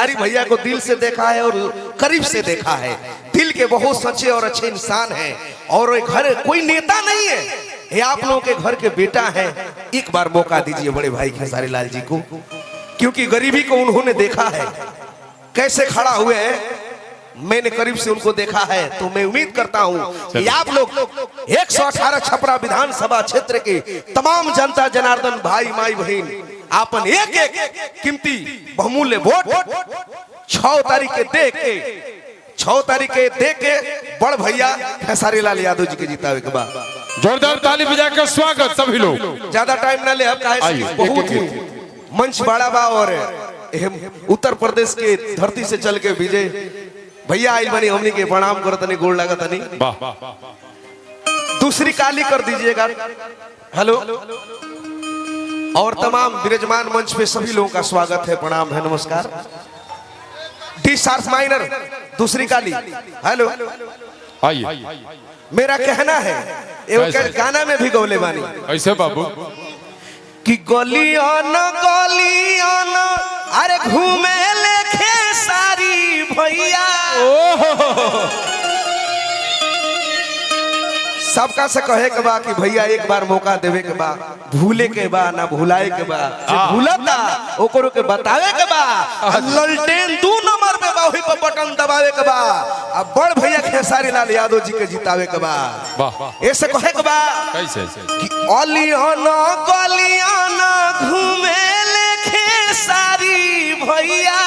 खेसारी भैया को दिल से देखा है और करीब से देखा है। दिल के बहुत सच्चे और अच्छे इंसान हैं और घर कोई नेता नहीं है, ये आप लोगों के घर के बेटा हैं। एक बार मौका दीजिए बड़े भाई खेसारी लाल जी को, क्योंकि गरीबी को उन्होंने देखा है, कैसे खड़ा हुए हैं। मैंने करीब से उनको देखा है, तो मैं उम्मीद करता हूं कि आप लोग 118 छपरा विधानसभा क्षेत्र के तमाम जनता जनार्दन भाई माई बहन आपन एक एक कीमती बहुमूल्य वोट 6 तारीख के दे के बड़ भैया खेसारी लाल यादव जी के जितावे के बाद जोरदार ताली बजा के स्वागत सभी लोग। ज्यादा टाइम ना ले, अब बहुत ही मंच बड़ा बा और उत्तर प्रदेश के धरती से चल के विजय भैया आई बनी, हमनी के प्रणाम करो तनी, गोड़ लगा तनी। दूसरी काली कर दीजिएगा। हेलो। और तमाम विराजमान मंच पे सभी लोगों का स्वागत है, प्रणाम है, नमस्कार। डी शार्प माइनर दूसरी काली। हेलो। आइए। मेरा कहना है एक गाना में भी गौले बानी ऐसे बाबू कि गलियान अरे घूमे लेखे सारी भैया। सबका से कहे के बा कि भैया एक बार मौका देवे के बा, भूले के बा ना भुलाए के बा, भूलता ओकरो के बतावे के बा। ललटेन 2 नंबर पे बा, वही पे बटन दबावे के बा। अब बड़ भैया खेसारी लाल यादव जी के जितावे के बा। ऐसे कहे के बा कैसे कि अलियाना गलियाना घूमे लेखे सारी भैया।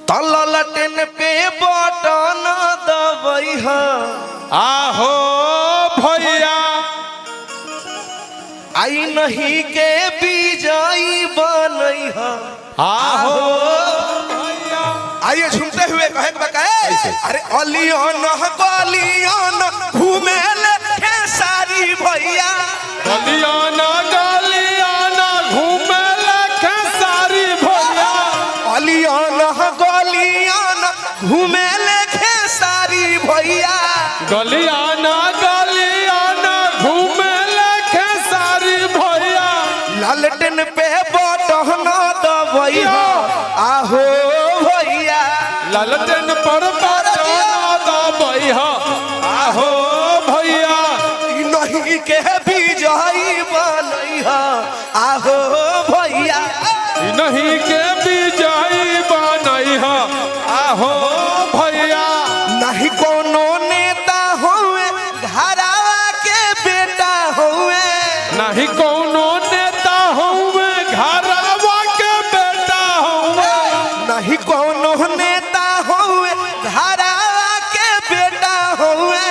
तललटेन पे बटन दबैहा आहो भैया, आई नहीं के विजयी बनैहा आहो भैया। आइए झूमते हुए कहे अरे अलियाना गलियाना घूमे लेखे सारी भैया। गलियाना गलियाना घूमे लेखे सारी भैया। अलियाना गलियाना घूमे लेखे सारी भैया। गलियाना गलियाना घूमे लेखे सारी भैया। लालटेन पे बटन दबैहा आहो भैया। लालटेन पर बटन दबैहा आहो भैया। नहीं के विजयी बनैहा आहो भैया। नहीं के विजयी बनैहा आहो भैया। नहीं कोनो नेता हुए घरावा के बेटा हुए। नहीं कोनो नेता हुए घरवा के बेटा हुए। नहीं कोनो नेता हुए घरावा के बेटा हुए।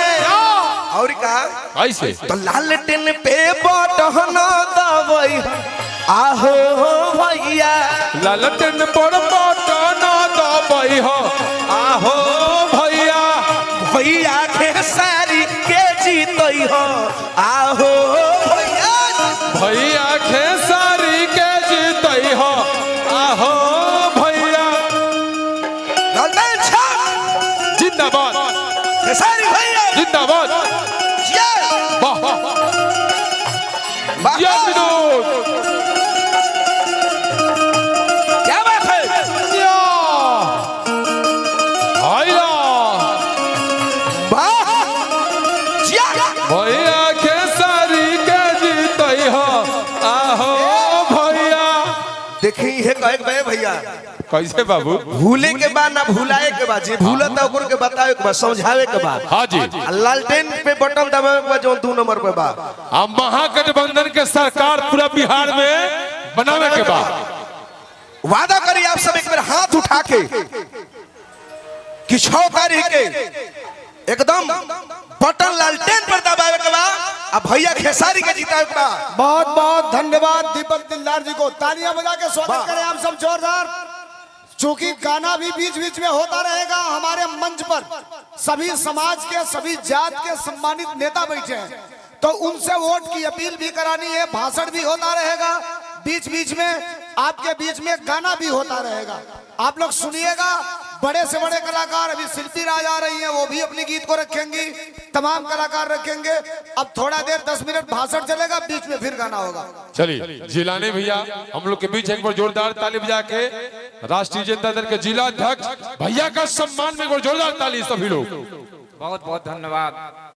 और कहा ऐसे तो लालटेन पे बटन दबैहा आहो भैया। लालटेन पर बटन दबैहा आहो भैया। भैया खेसारी के जीतैहा आहो भैया। भैया खेसारी के जीतैहा आहो भैया। ललटेन छाप जिंदाबाद खेसारी भैया जिंदाबाद। वाह वाह या विनोद, क्या बात है। या हाया वाह भैया खेसारी के जीतैहा आहो भैया। देखी है कहे भैया कैसे बाबू? भूले के बाद ना भुलाए के बाद, जे भूलता ओकरो के बतावे के बाद, समझावे के बाद। हाँ जी। लालटेन पे बटन दबावे के बाद जो 2 नंबर पे बा। हम महागठबंधन के सरकार पूरा बिहार में बनावे के बाद वादा करिए आप सब एक बार हाथ उठा के कि 6 तारीख के एकदम बटन लालटेन पर दबावे के बाद अब भैया खेसारी के जितावे के बाद। बहुत बहुत धन्यवाद दीपक दिलदार जी को। तालियां बजा के स्वागत करें आप सब जोरदार। चूंकि गाना भी बीच बीच में होता रहेगा, हमारे मंच पर सभी समाज के सभी जात के सम्मानित नेता बैठे हैं, तो उनसे वोट की अपील भी करानी है, भाषण भी होता रहेगा, बीच बीच में आपके बीच में गाना भी होता रहेगा। आप लोग सुनिएगा। बड़े से बड़े कलाकार अभी शिल्पी राज आ रही हैं, वो भी अपनी गीत को रखेंगी। तमाम कलाकार रखेंगे। अब थोड़ा देर 10 मिनट भाषण चलेगा, बीच में फिर गाना होगा। चलिए जिलानी भैया हम लोग के बीच एक बार जोरदार ताली बजा के राष्ट्रीय जनता दल के जिला अध्यक्ष भैया का सम्मान में एक बार जोरदार ताली सभी लोग। बहुत बहुत धन्यवाद।